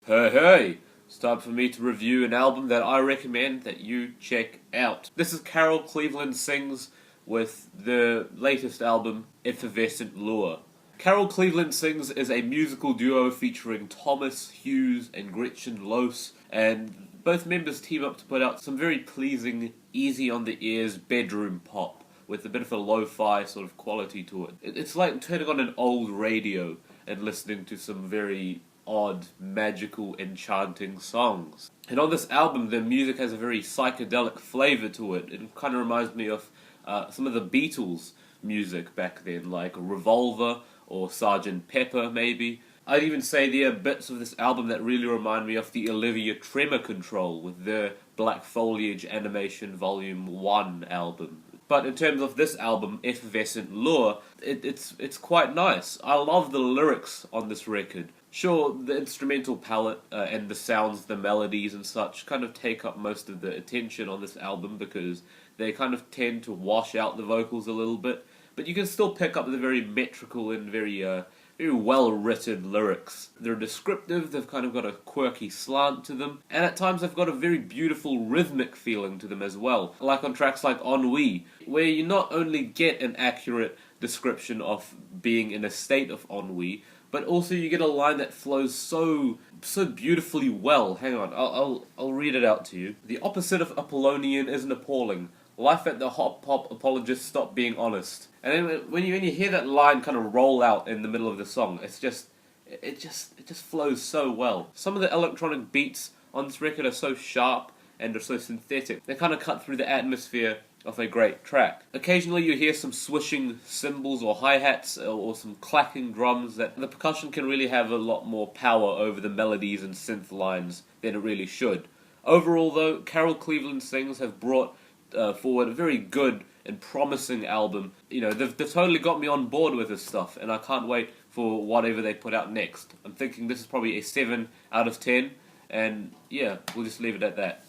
Hey, hey! It's time for me to review an album that I recommend that you check out. This is Carol Cleveland Sings with the latest album, Effervescent Lure. Carol Cleveland Sings is a musical duo featuring Thomas Hughes and Gretchen Lose, and both members team up to put out some very pleasing, easy-on-the-ears bedroom pop with a bit of a lo-fi sort of quality to it. It's like turning on an old radio and listening to some very odd, magical, enchanting songs. And on this album, the music has a very psychedelic flavour to it. It kind of reminds me of some of the Beatles' music back then, like Revolver or Sgt. Pepper, maybe. I'd even say there are bits of this album that really remind me of the Olivia Tremor Control with their Black Foliage Animation Volume 1 album. But in terms of this album, Effervescent Lure, it's quite nice. I love the lyrics on this record. Sure, the instrumental palette and the sounds, the melodies and such kind of take up most of the attention on this album because they kind of tend to wash out the vocals a little bit, but you can still pick up the very metrical and very well-written lyrics. They're descriptive, they've kind of got a quirky slant to them, and at times they've got a very beautiful rhythmic feeling to them as well, like on tracks like Ennui, where you not only get an accurate description of being in a state of ennui, but also you get a line that flows so beautifully well. Hang on, I'll read it out to you. The opposite of Apollonian isn't appalling. Life at the hop apologists stop being honest. And then when you hear that line kind of roll out in the middle of the song, it just flows so well. Some of the electronic beats on this record are so sharp and are so synthetic. They kind of cut through the atmosphere of a great track. Occasionally you hear some swishing cymbals or hi-hats or some clacking drums that the percussion can really have a lot more power over the melodies and synth lines than it really should. Overall though, Carol Cleveland Sings have brought forward a very good and promising album. You know, they've totally got me on board with this stuff, and I can't wait for whatever they put out next. I'm thinking this is probably a 7 out of 10, and yeah, we'll just leave it at that.